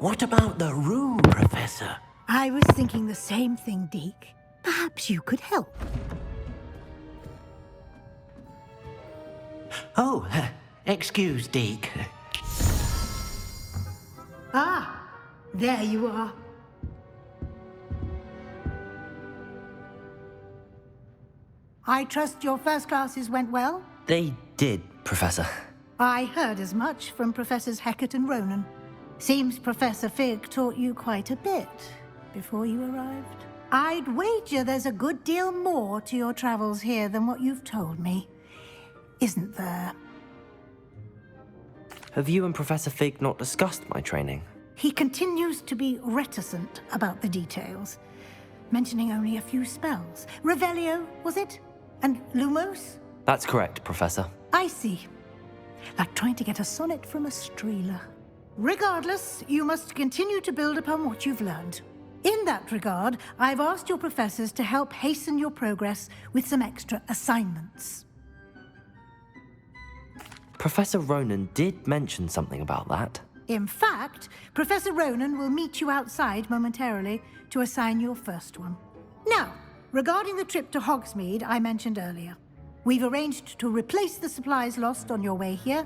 What about the room, Professor? I was thinking the same thing, Deke. Perhaps you could help. Oh, excuse, Deke. Ah, there you are. I trust your first classes went well? They did, Professor. I heard as much from Professors Hecat and Ronan. Seems Professor Fig taught you quite a bit before you arrived. I'd wager there's a good deal more to your travels here than what you've told me. Isn't there? Have you and Professor Fig not discussed my training? He continues to be reticent about the details, mentioning only a few spells. Revelio, was it? And Lumos? That's correct, Professor. I see. Like trying to get a sonnet from a streeler. Regardless, you must continue to build upon what you've learned. In that regard, I've asked your professors to help hasten your progress with some extra assignments. Professor Ronan did mention something about that. In fact, Professor Ronan will meet you outside momentarily to assign your first one. Now, regarding the trip to Hogsmeade I mentioned earlier, we've arranged to replace the supplies lost on your way here,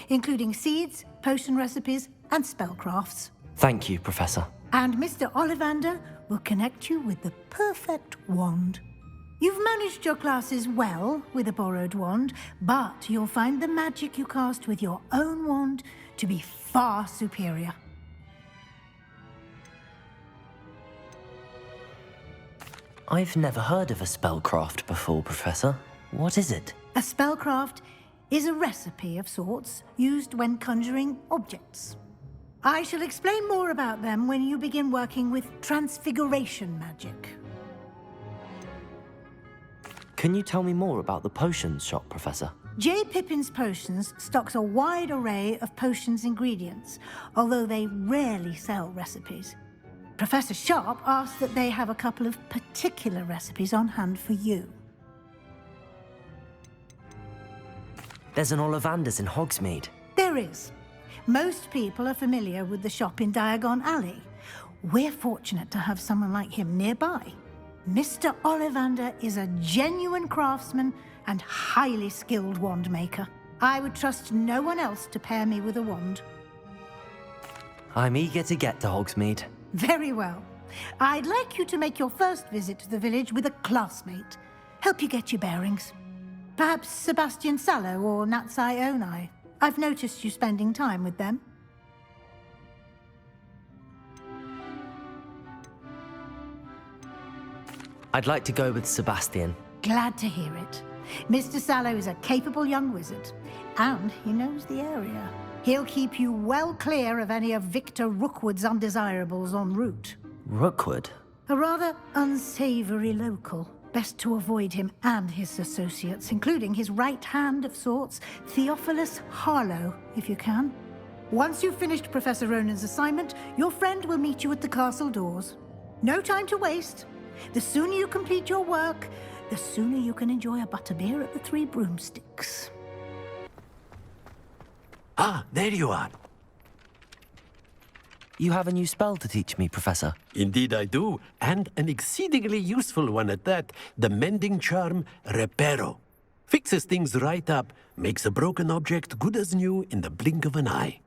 including seeds, potion recipes, and spellcrafts. Thank you, Professor. And Mr. Ollivander will connect you with the perfect wand. You've managed your classes well with a borrowed wand, but you'll find the magic you cast with your own wand to be far superior. I've never heard of a spellcraft before, Professor. What is it? A spellcraft is a recipe of sorts used when conjuring objects. I shall explain more about them when you begin working with transfiguration magic. Can you tell me more about the potions shop, Professor? J. Pippin's Potions stocks a wide array of potions ingredients, although they rarely sell recipes. Professor Sharp asked that they have a couple of particular recipes on hand for you. There's an Ollivander's in Hogsmeade. There is. Most people are familiar with the shop in Diagon Alley. We're fortunate to have someone like him nearby. Mr. Ollivander is a genuine craftsman and highly skilled wand maker. I would trust no one else to pair me with a wand. I'm eager to get to Hogsmeade. Very well. I'd like you to make your first visit to the village with a classmate. Help you get your bearings. Perhaps Sebastian Sallow or Natsai Onai. I've noticed you spending time with them. I'd like to go with Sebastian. Glad to hear it. Mr. Sallow is a capable young wizard, and he knows the area. He'll keep you well clear of any of Victor Rookwood's undesirables en route. Rookwood? A rather unsavory local. Best to avoid him and his associates, including his right hand of sorts, Theophilus Harlow, if you can. Once you've finished Professor Ronan's assignment, your friend will meet you at the castle doors. No time to waste. The sooner you complete your work, the sooner you can enjoy a butterbeer at the Three Broomsticks. Ah, there you are. You have a new spell to teach me, Professor. Indeed I do, and an exceedingly useful one at that. The mending charm, Reparo. Fixes things right up, makes a broken object good as new in the blink of an eye.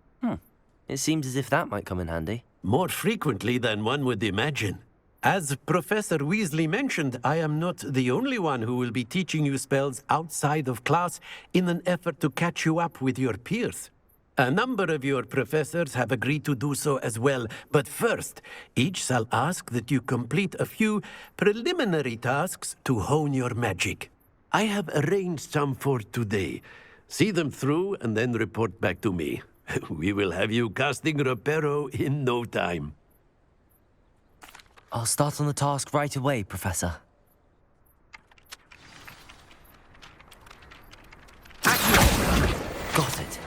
It seems as if that might come in handy. More frequently than one would imagine. As Professor Weasley mentioned, I am not the only one who will be teaching you spells outside of class in an effort to catch you up with your peers. A number of your professors have agreed to do so as well, but first, each shall ask that you complete a few preliminary tasks to hone your magic. I have arranged some for today. See them through and then report back to me. We will have you casting Reparo in no time. I'll start on the task right away, Professor. Got it.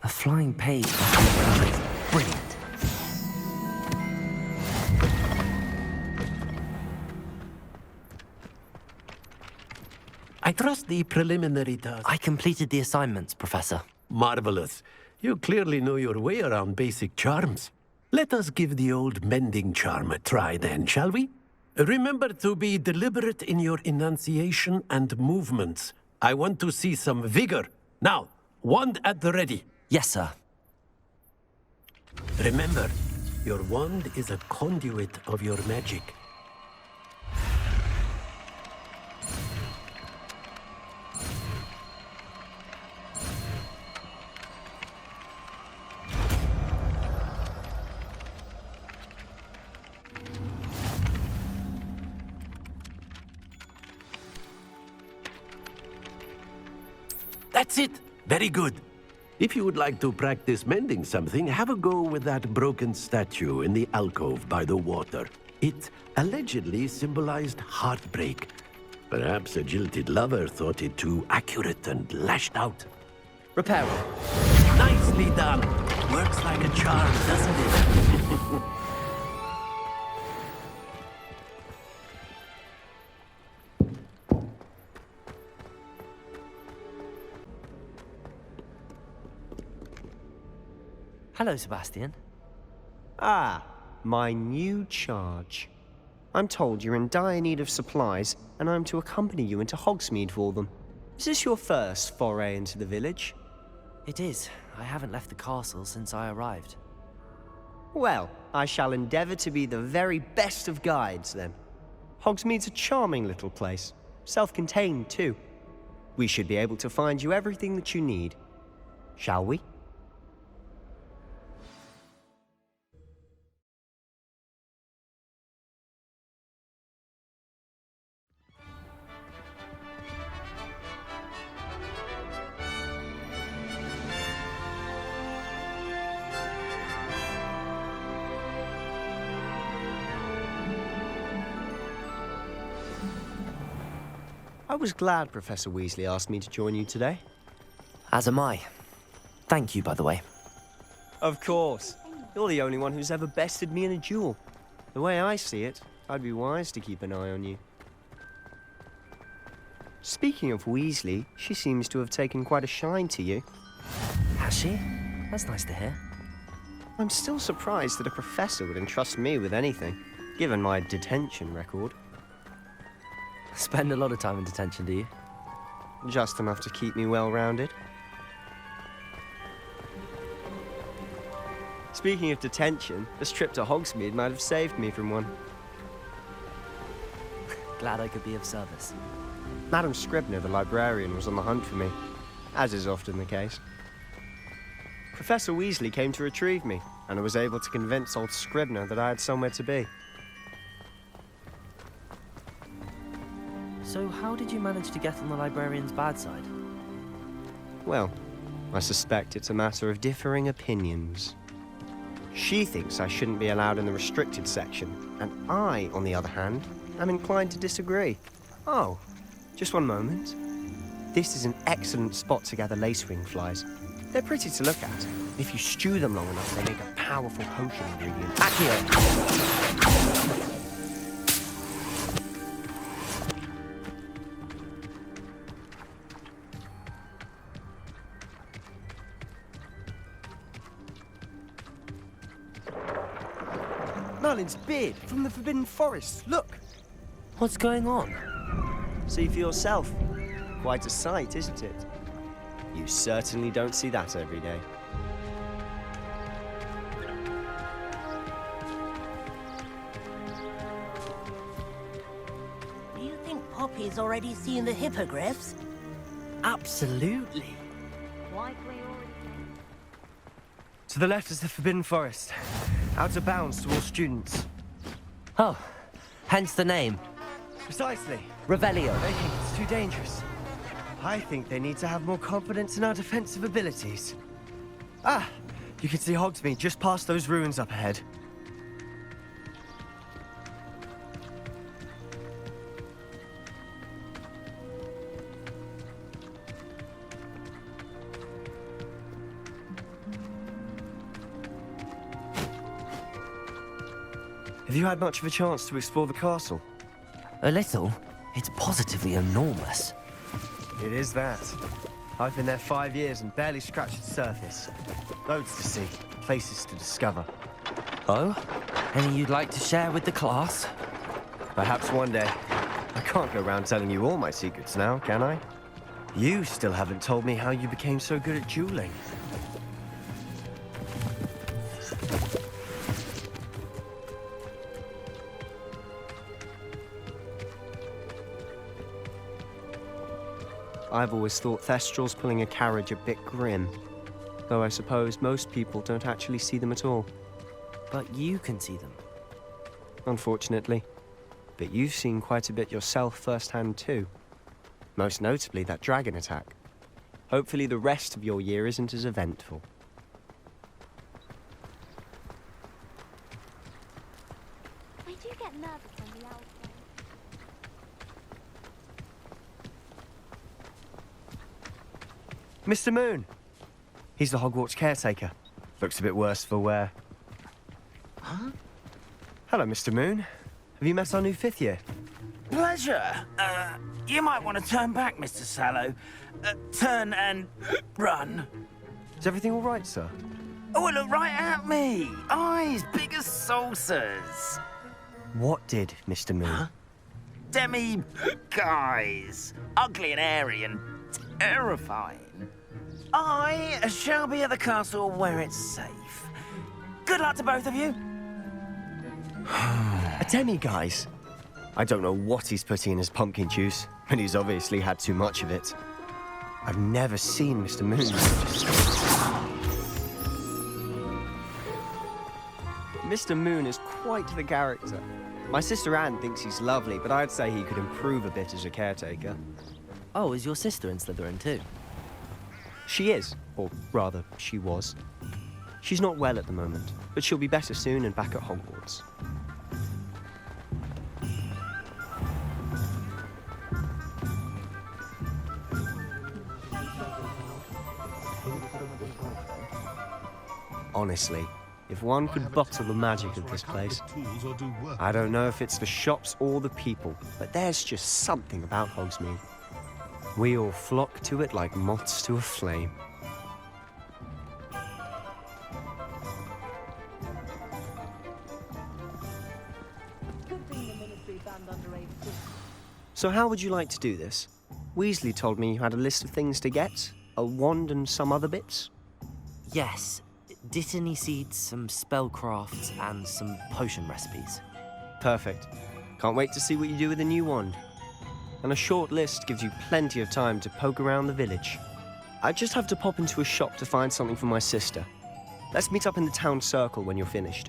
A flying page. Brilliant. I'd trust the preliminary task. I completed the assignments, Professor. Marvelous. You clearly know your way around basic charms. Let us give the old mending charm a try then, shall we? Remember to be deliberate in your enunciation and movements. I want to see some vigor. Now, wand at the ready. Yes, sir. Remember, your wand is a conduit of your magic. That's it! Very good. If you would like to practice mending something, have a go with that broken statue in the alcove by the water. It allegedly symbolized heartbreak. Perhaps a jilted lover thought it too accurate and lashed out. Repair it. Nicely done! Works like a charm, doesn't it? Hello, Sebastian. Ah, my new charge. I'm told you're in dire need of supplies, and I'm to accompany you into Hogsmeade for them. Is this your first foray into the village? It is. I haven't left the castle since I arrived. Well, I shall endeavor to be the very best of guides, then. Hogsmeade's a charming little place. Self-contained, too. We should be able to find you everything that you need. Shall we? I was glad Professor Weasley asked me to join you today. As am I. Thank you, by the way. Of course. You're the only one who's ever bested me in a duel. The way I see it, I'd be wise to keep an eye on you. Speaking of Weasley, she seems to have taken quite a shine to you. Has she? That's nice to hear. I'm still surprised that a professor would entrust me with anything, given my detention record. Spend a lot of time in detention, do you? Just enough to keep me well-rounded. Speaking of detention, this trip to Hogsmeade might have saved me from one. Glad I could be of service. Madam Scribner, the librarian, was on the hunt for me, as is often the case. Professor Weasley came to retrieve me, and I was able to convince old Scribner that I had somewhere to be. So how did you manage to get on the librarian's bad side? Well, I suspect it's a matter of differing opinions. She thinks I shouldn't be allowed in the restricted section, and I, on the other hand, am inclined to disagree. Oh, just one moment. This is an excellent spot to gather lacewing flies. They're pretty to look at. If you stew them long enough, they make a powerful potion ingredient. Accio! Merlin's beard from the Forbidden Forest. Look! What's going on? See for yourself. Quite a sight, isn't it? You certainly don't see that every day. Do you think Poppy's already seen the hippogriffs? Absolutely. To the left is the Forbidden Forest. Out of bounds to all students. Oh, hence the name. Precisely. Revelio. They think it's too dangerous. I think they need to have more confidence in our defensive abilities. Ah, you can see Hogsmeade just past those ruins up ahead. Have you had much of a chance to explore the castle? A little. It's positively enormous. It is that. I've been there 5 years and barely scratched the surface. Roads to see, places to discover. Oh? Any you'd like to share with the class? Perhaps one day. I can't go around telling you all my secrets now, can I? You still haven't told me how you became so good at dueling. I've always thought Thestrals pulling a carriage a bit grim. Though I suppose most people don't actually see them at all. But you can see them. Unfortunately. But you've seen quite a bit yourself firsthand too. Most notably that dragon attack. Hopefully the rest of your year isn't as eventful. I do get nervous when the owls play. Mr. Moon! He's the Hogwarts caretaker. Looks a bit worse for wear. Huh? Hello, Mr. Moon. Have you met our new 5th year? Pleasure. You might want to turn back, Mr. Sallow. Turn and run. Is everything all right, sir? Oh, look right at me. Eyes big as saucers. What did, Mr. Moon? Huh? Demi guys. Ugly and airy and terrifying. I shall be at the castle where it's safe. Good luck to both of you. A demi-guise? I don't know what he's putting in his pumpkin juice, but he's obviously had too much of it. I've never seen Mr. Moon Mr. Moon is quite the character. My sister Anne thinks he's lovely, but I'd say he could improve a bit as a caretaker. Oh, is your sister in Slytherin too? She is, or rather, she was. She's not well at the moment, but she'll be better soon and back at Hogwarts. Honestly, if one could bottle the magic of this place, I don't know if it's the shops or the people, but there's just something about Hogsmeade. We all flock to it like moths to a flame. So how would you like to do this? Weasley told me you had a list of things to get, a wand and some other bits. Yes. Dittany seeds, some spellcrafts, and some potion recipes. Perfect. Can't wait to see what you do with the new wand. And a short list gives you plenty of time to poke around the village. I just have to pop into a shop to find something for my sister. Let's meet up in the town circle when you're finished.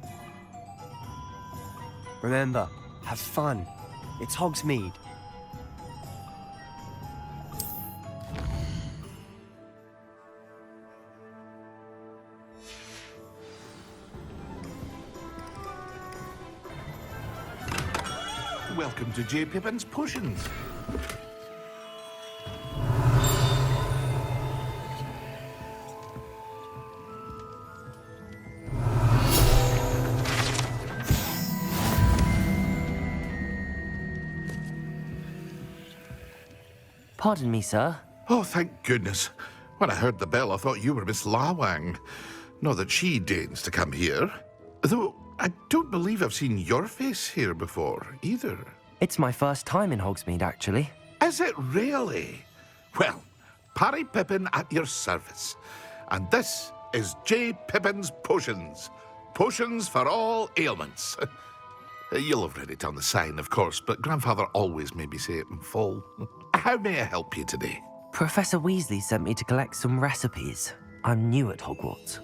Remember, have fun. It's Hogsmeade. Welcome to J. Pippin's Potions. Pardon me, sir. Oh, thank goodness. When I heard the bell, I thought you were Miss Lawang. Not that she deigns to come here. Though, I don't believe I've seen your face here before, either. It's my first time in Hogsmeade, actually. Is it really? Well, Parry Pippin at your service. And this is J. Pippin's Potions. Potions for all ailments. You'll have read it on the sign, of course, but Grandfather always made me say it in full. How may I help you today? Professor Weasley sent me to collect some recipes. I'm new at Hogwarts.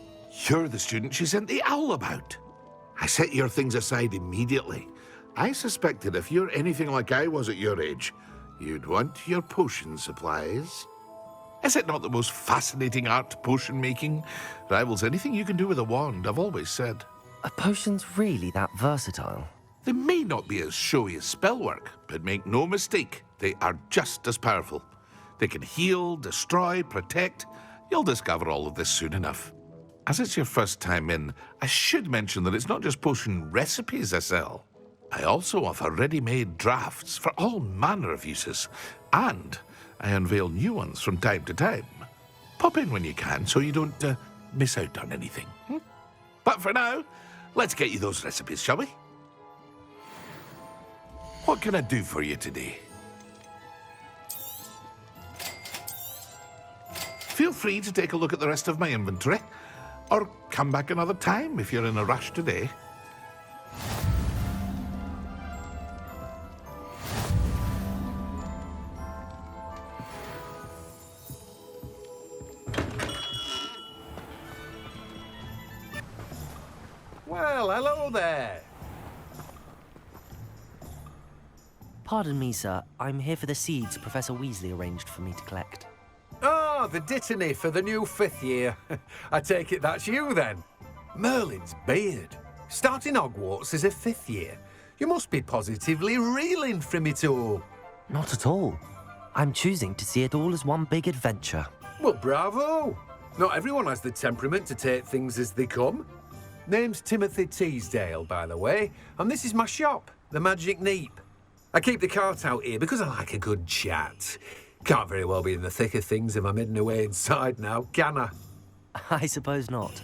You're the student she sent the owl about. I set your things aside immediately. I suspected if you're anything like I was at your age, you'd want your potion supplies. Is it not the most fascinating art, potion making? Rivals anything you can do with a wand, I've always said. Are potions really that versatile? They may not be as showy as spellwork, but make no mistake, they are just as powerful. They can heal, destroy, protect. You'll discover all of this soon enough. As it's your first time in, I should mention that it's not just potion recipes I sell. I also offer ready-made drafts for all manner of uses. And I unveil new ones from time to time. Pop in when you can so you don't miss out on anything. But for now, let's get you those recipes, shall we? What can I do for you today? Feel free to take a look at the rest of my inventory, or come back another time if you're in a rush today. Well, hello there. Pardon me, sir. I'm here for the seeds Professor Weasley arranged for me to collect. Ah, the dittany for the new 5th year. I take it that's you, then. Merlin's beard. Starting Hogwarts as a 5th year. You must be positively reeling from it all. Not at all. I'm choosing to see it all as one big adventure. Well, bravo. Not everyone has the temperament to take things as they come. Name's Timothy Teasdale, by the way, and this is my shop, the Magic Neep. I keep the cart out here because I like a good chat. Can't very well be in the thick of things if I'm hidden away inside now, can I? I suppose not.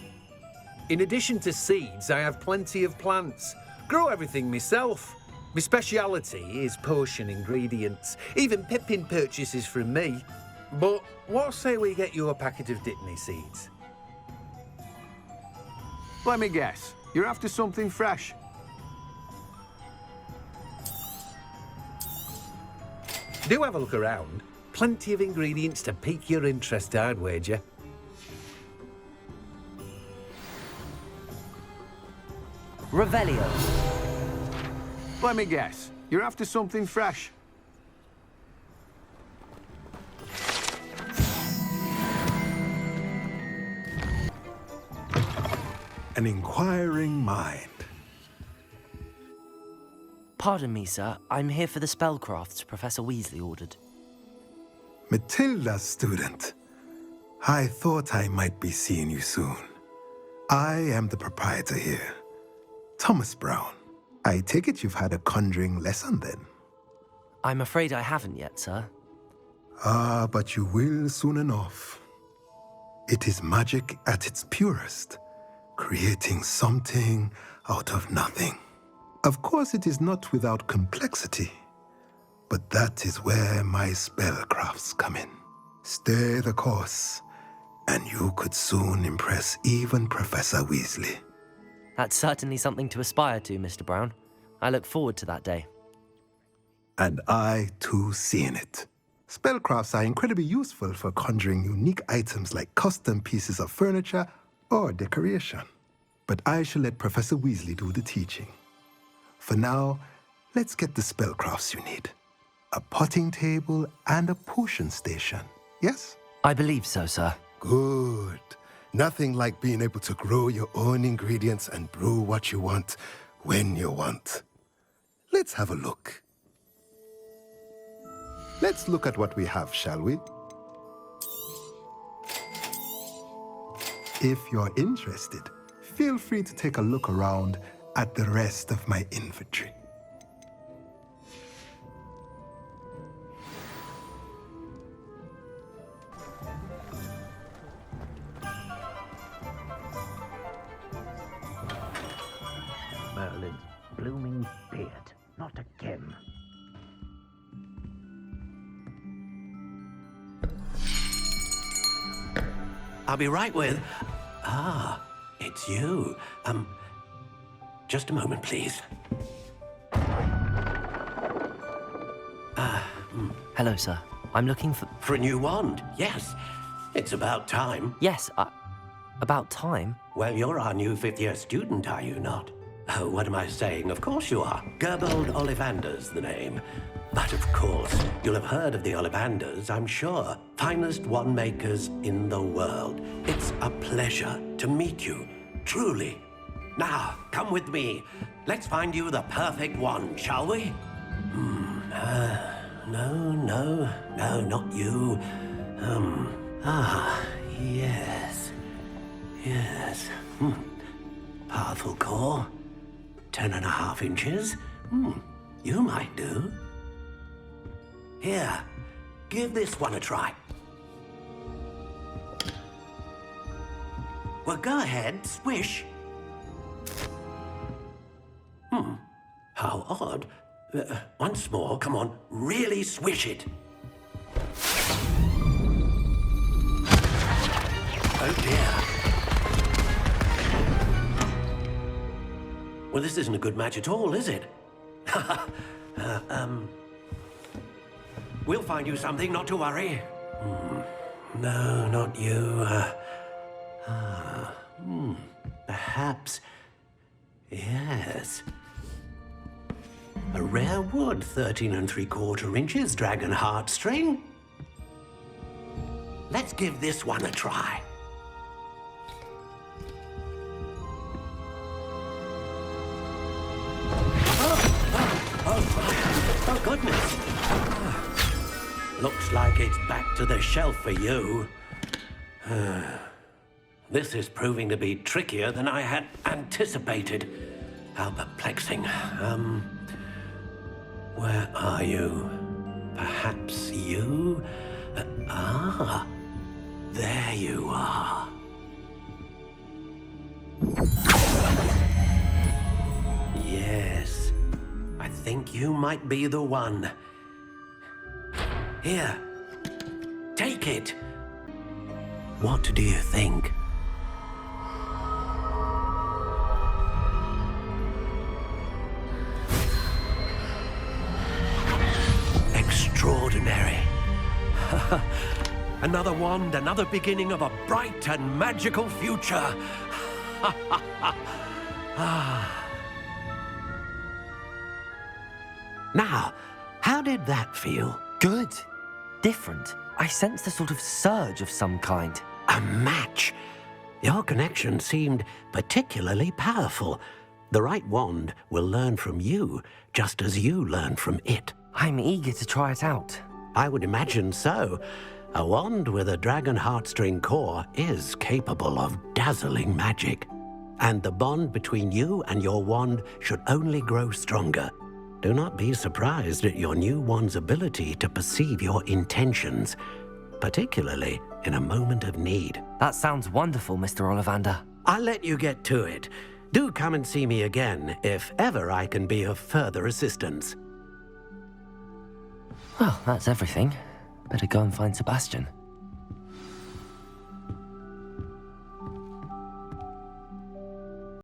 In addition to seeds, I have plenty of plants. Grow everything myself. My speciality is potion ingredients. Even Pippin purchases from me. But what say we get you a packet of Dittany seeds? Let me guess. You're after something fresh. Do have a look around. Plenty of ingredients to pique your interest, I'd wager. Revelio. Let me guess. You're after something fresh. An inquiring mind. Pardon me, sir. I'm here for the spellcrafts Professor Weasley ordered. Matilda's student. I thought I might be seeing you soon. I am the proprietor here, Thomas Brown. I take it you've had a conjuring lesson then? I'm afraid I haven't yet, sir. Ah, but you will soon enough. It is magic at its purest, creating something out of nothing. Of course, it is not without complexity, but that is where my spellcrafts come in. Stay the course, and you could soon impress even Professor Weasley. That's certainly something to aspire to, Mr. Brown. I look forward to that day. And I, too, seeing it. Spellcrafts are incredibly useful for conjuring unique items like custom pieces of furniture or decoration. But I shall let Professor Weasley do the teaching. For now, let's get the spellcrafts you need. A potting table and a potion station, yes? I believe so, sir. Good. Nothing like being able to grow your own ingredients and brew what you want when you want. Let's have a look. Let's look at what we have, shall we? If you're interested, feel free to take a look around at the rest of my inventory. Merlin's blooming beard. Not again. I'll be right with... Ah, it's you. Just a moment, please. Hello, sir. I'm looking for... For a new wand, yes. It's about time. Yes, about time. Well, you're our new 5th-year student, are you not? Oh, what am I saying? Of course you are. Gerbold Ollivander's the name. But of course, you'll have heard of the Ollivanders, I'm sure. Finest wand makers in the world. It's a pleasure to meet you, truly. Now, come with me. Let's find you the perfect wand, shall we? No, not you. Yes. Powerful core. 10.5 inches. You might do. Here, Give this one a try. Well, go ahead, swish. How odd. Once more, come on, really swish it. Oh dear. Well, this isn't a good match at all, is it? We'll find you something, not to worry. No, not you. Perhaps. Yes. A rare wood, 13 3/4 inches, dragon heartstring. Let's give this one a try. Oh, goodness. Looks like it's back to the shelf for you. This is proving to be trickier than I had anticipated. How perplexing. Where are you? Perhaps you? There you are. Yes, I think you might be the one. Here, take it. What do you think? Extraordinary. Another wand, another beginning of a bright and magical future. Now, how did that feel? Good. Different. I sensed a sort of surge of some kind. A match. Your connection seemed particularly powerful. The right wand will learn from you, just as you learn from it. I'm eager to try it out. I would imagine so. A wand with a dragon heartstring core is capable of dazzling magic. And the bond between you and your wand should only grow stronger. Do not be surprised at your new wand's ability to perceive your intentions, particularly in a moment of need. That sounds wonderful, Mr. Ollivander. I'll let you get to it. Do come and see me again if ever I can be of further assistance. Well, that's everything. Better go and find Sebastian.